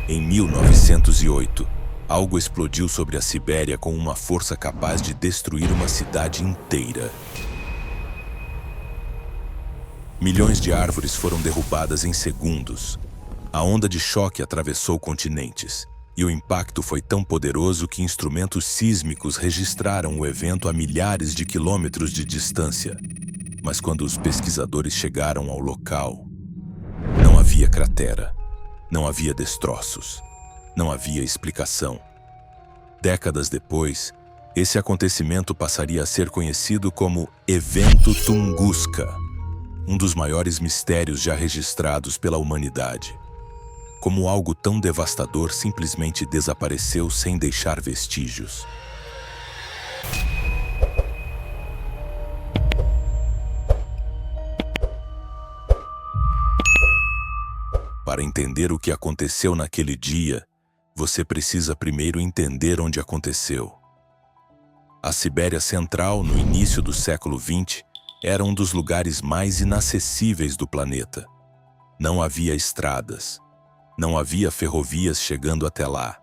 Em 1908, algo explodiu sobre a Sibéria com uma força capaz de destruir uma cidade inteira. Milhões de árvores foram derrubadas em segundos. A onda de choque atravessou continentes, e o impacto foi tão poderoso que instrumentos sísmicos registraram o evento a milhares de quilômetros de distância. Mas quando os pesquisadores chegaram ao local, não havia cratera, não havia destroços, não havia explicação. Décadas depois, esse acontecimento passaria a ser conhecido como Evento Tunguska, um dos maiores mistérios já registrados pela humanidade. Como algo tão devastador simplesmente desapareceu sem deixar vestígios. Para entender o que aconteceu naquele dia, você precisa primeiro entender onde aconteceu. A Sibéria Central, no início do século XX, era um dos lugares mais inacessíveis do planeta. Não havia estradas, não havia ferrovias chegando até lá.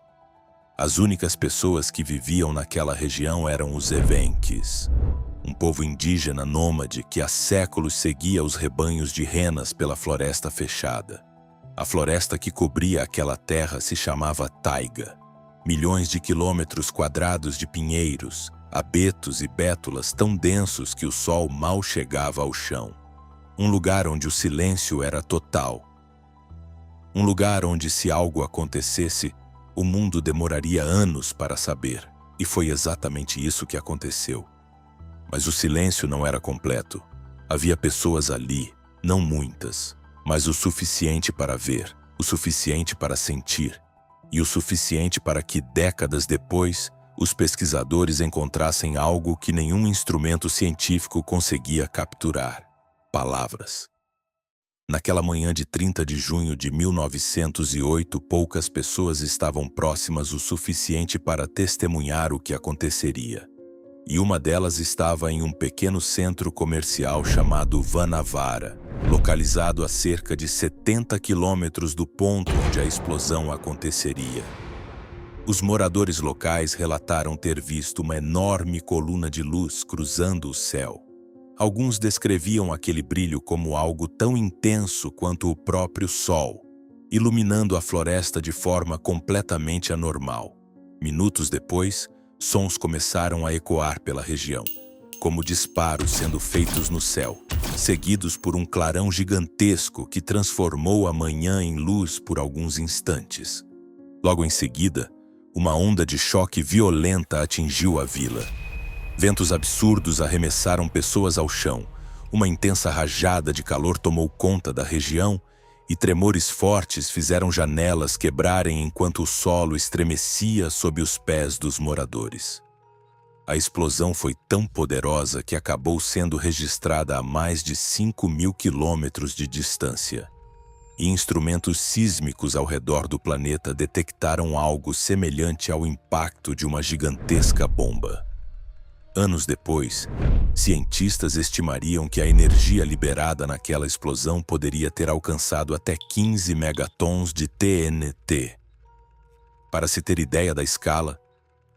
As únicas pessoas que viviam naquela região eram os Evenks, um povo indígena nômade que há séculos seguia os rebanhos de renas pela floresta fechada. A floresta que cobria aquela terra se chamava taiga. Milhões de quilômetros quadrados de pinheiros, abetos e bétulas tão densos que o sol mal chegava ao chão. Um lugar onde o silêncio era total. Um lugar onde, se algo acontecesse, o mundo demoraria anos para saber. E foi exatamente isso que aconteceu. Mas o silêncio não era completo. Havia pessoas ali, não muitas, mas o suficiente para ver, o suficiente para sentir, e o suficiente para que, décadas depois, os pesquisadores encontrassem algo que nenhum instrumento científico conseguia capturar: palavras. Naquela manhã de 30 de junho de 1908, poucas pessoas estavam próximas o suficiente para testemunhar o que aconteceria. E uma delas estava em um pequeno centro comercial chamado Vanavara, localizado a cerca de 70 quilômetros do ponto onde a explosão aconteceria. Os moradores locais relataram ter visto uma enorme coluna de luz cruzando o céu. Alguns descreviam aquele brilho como algo tão intenso quanto o próprio sol, iluminando a floresta de forma completamente anormal. Minutos depois, sons começaram a ecoar pela região, como disparos sendo feitos no céu, seguidos por um clarão gigantesco que transformou a manhã em luz por alguns instantes. Logo em seguida, uma onda de choque violenta atingiu a vila. Ventos absurdos arremessaram pessoas ao chão, uma intensa rajada de calor tomou conta da região e tremores fortes fizeram janelas quebrarem enquanto o solo estremecia sob os pés dos moradores. A explosão foi tão poderosa que acabou sendo registrada a mais de 5.000 quilômetros de distância. E instrumentos sísmicos ao redor do planeta detectaram algo semelhante ao impacto de uma gigantesca bomba. Anos depois, cientistas estimariam que a energia liberada naquela explosão poderia ter alcançado até 15 megatons de TNT. Para se ter ideia da escala,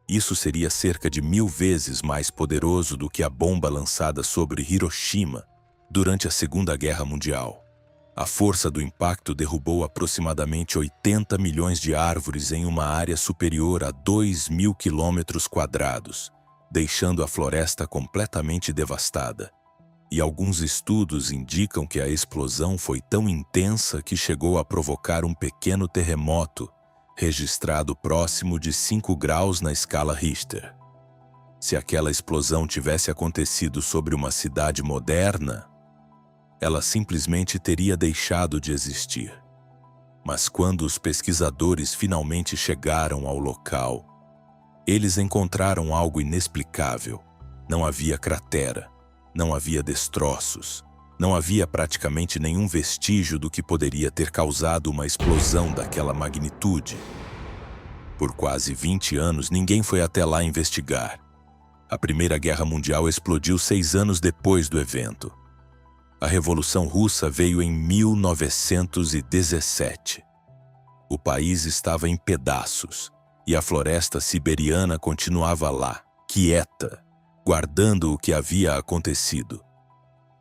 isso seria cerca de 1000 vezes mais poderoso do que a bomba lançada sobre Hiroshima durante a Segunda Guerra Mundial. A força do impacto derrubou aproximadamente 80 milhões de árvores em uma área superior a 2.000 quilômetros quadrados, deixando a floresta completamente devastada. E alguns estudos indicam que a explosão foi tão intensa que chegou a provocar um pequeno terremoto, registrado próximo de 5 graus na escala Richter. Se aquela explosão tivesse acontecido sobre uma cidade moderna, ela simplesmente teria deixado de existir. Mas quando os pesquisadores finalmente chegaram ao local, eles encontraram algo inexplicável. Não havia cratera, não havia destroços, não havia praticamente nenhum vestígio do que poderia ter causado uma explosão daquela magnitude. Por quase 20 anos, ninguém foi até lá investigar. A Primeira Guerra Mundial explodiu 6 anos depois do evento. A Revolução Russa veio em 1917. O país estava em pedaços, e a floresta siberiana continuava lá, quieta, guardando o que havia acontecido.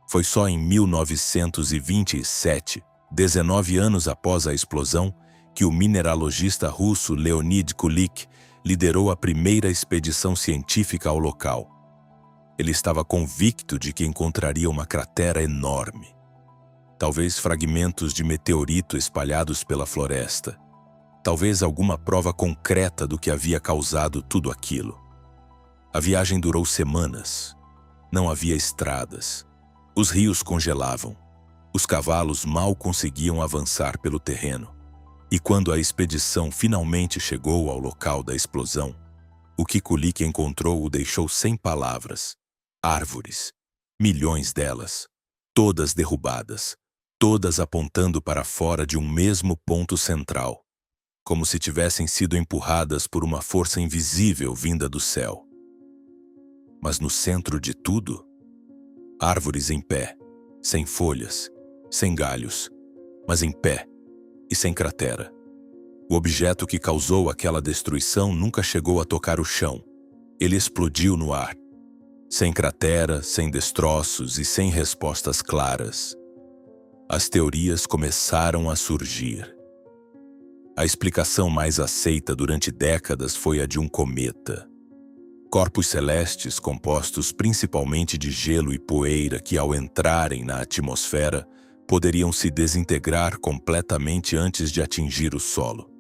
Foi só em 1927, 19 anos após a explosão, que o mineralogista russo Leonid Kulik liderou a primeira expedição científica ao local. Ele estava convicto de que encontraria uma cratera enorme. Talvez fragmentos de meteorito espalhados pela floresta. Talvez alguma prova concreta do que havia causado tudo aquilo. A viagem durou semanas. Não havia estradas. Os rios congelavam. Os cavalos mal conseguiam avançar pelo terreno. E quando a expedição finalmente chegou ao local da explosão, o que Kulik encontrou o deixou sem palavras. Árvores, milhões delas, todas derrubadas, todas apontando para fora de um mesmo ponto central, como se tivessem sido empurradas por uma força invisível vinda do céu. Mas no centro de tudo, árvores em pé, sem folhas, sem galhos, mas em pé e sem cratera. O objeto que causou aquela destruição nunca chegou a tocar o chão. Ele explodiu no ar. Sem cratera, sem destroços e sem respostas claras. As teorias começaram a surgir. A explicação mais aceita durante décadas foi a de um cometa. Corpos celestes compostos principalmente de gelo e poeira que, ao entrarem na atmosfera, poderiam se desintegrar completamente antes de atingir o solo.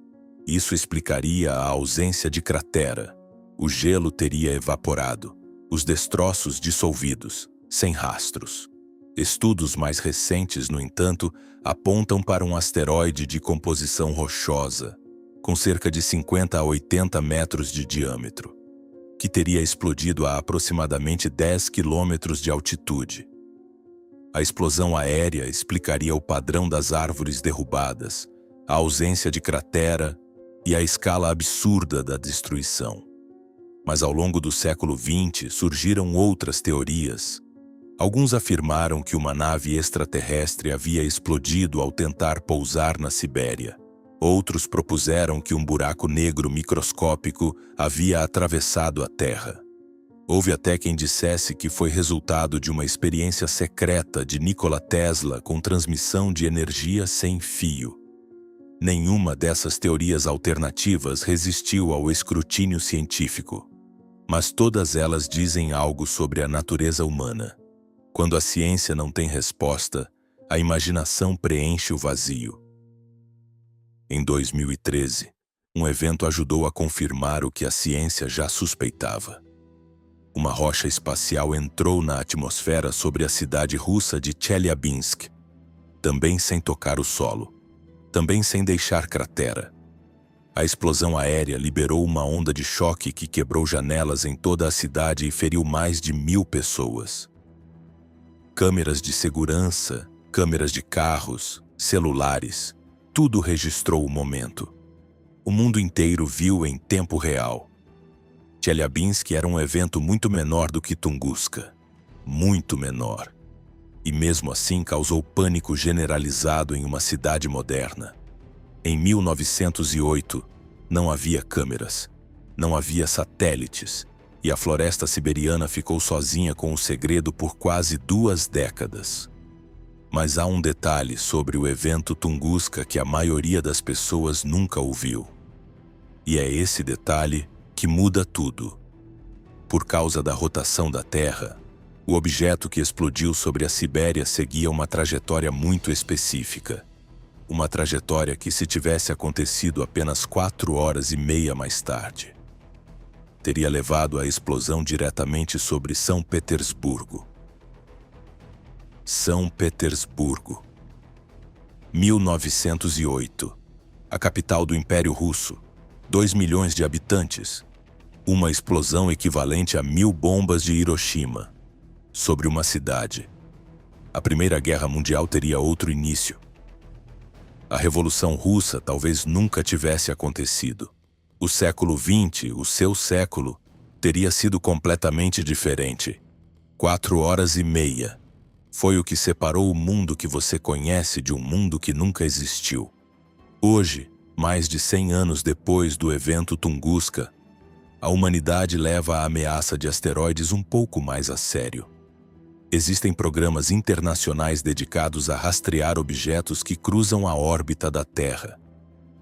Isso explicaria a ausência de cratera. O gelo teria evaporado, os destroços dissolvidos, sem rastros. Estudos mais recentes, no entanto, apontam para um asteroide de composição rochosa, com cerca de 50 a 80 metros de diâmetro, que teria explodido a aproximadamente 10 quilômetros de altitude. A explosão aérea explicaria o padrão das árvores derrubadas, a ausência de cratera e a escala absurda da destruição. Mas ao longo do século XX surgiram outras teorias. Alguns afirmaram que uma nave extraterrestre havia explodido ao tentar pousar na Sibéria. Outros propuseram que um buraco negro microscópico havia atravessado a Terra. Houve até quem dissesse que foi resultado de uma experiência secreta de Nikola Tesla com transmissão de energia sem fio. Nenhuma dessas teorias alternativas resistiu ao escrutínio científico, mas todas elas dizem algo sobre a natureza humana. Quando a ciência não tem resposta, a imaginação preenche o vazio. Em 2013, um evento ajudou a confirmar o que a ciência já suspeitava. Uma rocha espacial entrou na atmosfera sobre a cidade russa de Chelyabinsk, também sem tocar o solo, também sem deixar cratera. A explosão aérea liberou uma onda de choque que quebrou janelas em toda a cidade e feriu mais de 1.000 pessoas. Câmeras de segurança, câmeras de carros, celulares, tudo registrou o momento. O mundo inteiro viu em tempo real. Chelyabinsk era um evento muito menor do que Tunguska, muito menor. E mesmo assim causou pânico generalizado em uma cidade moderna. Em 1908, não havia câmeras, não havia satélites, e a floresta siberiana ficou sozinha com o segredo por quase 2 décadas. Mas há um detalhe sobre o evento Tunguska que a maioria das pessoas nunca ouviu. E é esse detalhe que muda tudo. Por causa da rotação da Terra, o objeto que explodiu sobre a Sibéria seguia uma trajetória muito específica. Uma trajetória que, se tivesse acontecido apenas 4 horas e meia mais tarde, teria levado à explosão diretamente sobre São Petersburgo. São Petersburgo. 1908. A capital do Império Russo. 2 milhões de habitantes. Uma explosão equivalente a 1.000 bombas de Hiroshima. Sobre uma cidade. A Primeira Guerra Mundial teria outro início. A Revolução Russa talvez nunca tivesse acontecido. O século XX, o seu século, teria sido completamente diferente. 4 horas e meia. Foi o que separou o mundo que você conhece de um mundo que nunca existiu. Hoje, Mais de 100 anos depois do evento Tunguska, a humanidade leva a ameaça de asteroides um pouco mais a sério. Existem programas internacionais dedicados a rastrear objetos que cruzam a órbita da Terra.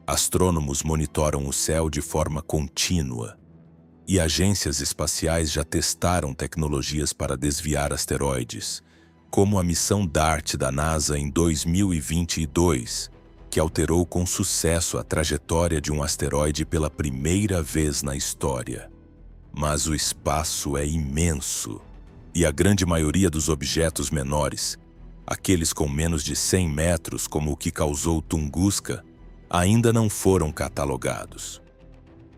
Astrônomos monitoram o céu de forma contínua, e agências espaciais já testaram tecnologias para desviar asteroides, como a missão DART da NASA em 2022, que alterou com sucesso a trajetória de um asteroide pela primeira vez na história. Mas o espaço é imenso, e a grande maioria dos objetos menores, aqueles com menos de 100 metros como o que causou Tunguska, ainda não foram catalogados.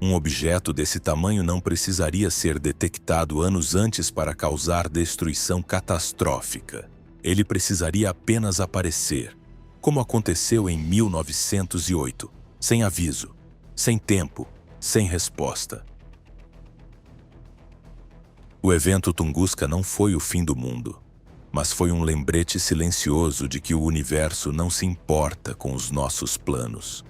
Um objeto desse tamanho não precisaria ser detectado anos antes para causar destruição catastrófica. Ele precisaria apenas aparecer, como aconteceu em 1908, sem aviso, sem tempo, sem resposta. O evento Tunguska não foi o fim do mundo, mas foi um lembrete silencioso de que o universo não se importa com os nossos planos.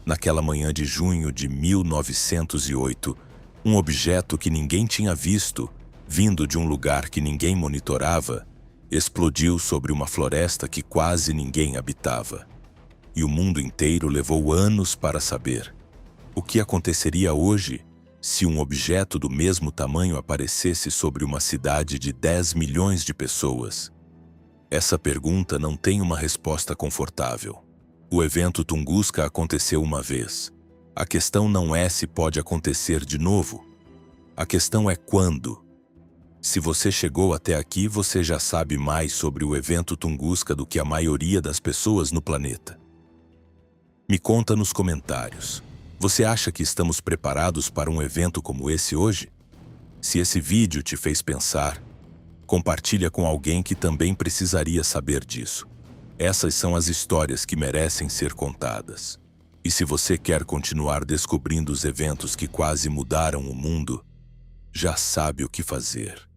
Naquela manhã de junho de 1908, um objeto que ninguém tinha visto, vindo de um lugar que ninguém monitorava, explodiu sobre uma floresta que quase ninguém habitava. E o mundo inteiro levou anos para saber o que aconteceria hoje se um objeto do mesmo tamanho aparecesse sobre uma cidade de 10 milhões de pessoas. Essa pergunta não tem uma resposta confortável. O evento Tunguska aconteceu uma vez. A questão não é se pode acontecer de novo. A questão é quando. Se você chegou até aqui, você já sabe mais sobre o evento Tunguska do que a maioria das pessoas no planeta. Me conta nos comentários. Você acha que estamos preparados para um evento como esse hoje? Se esse vídeo te fez pensar, compartilha com alguém que também precisaria saber disso. Essas são as histórias que merecem ser contadas. E se você quer continuar descobrindo os eventos que quase mudaram o mundo, já sabe o que fazer.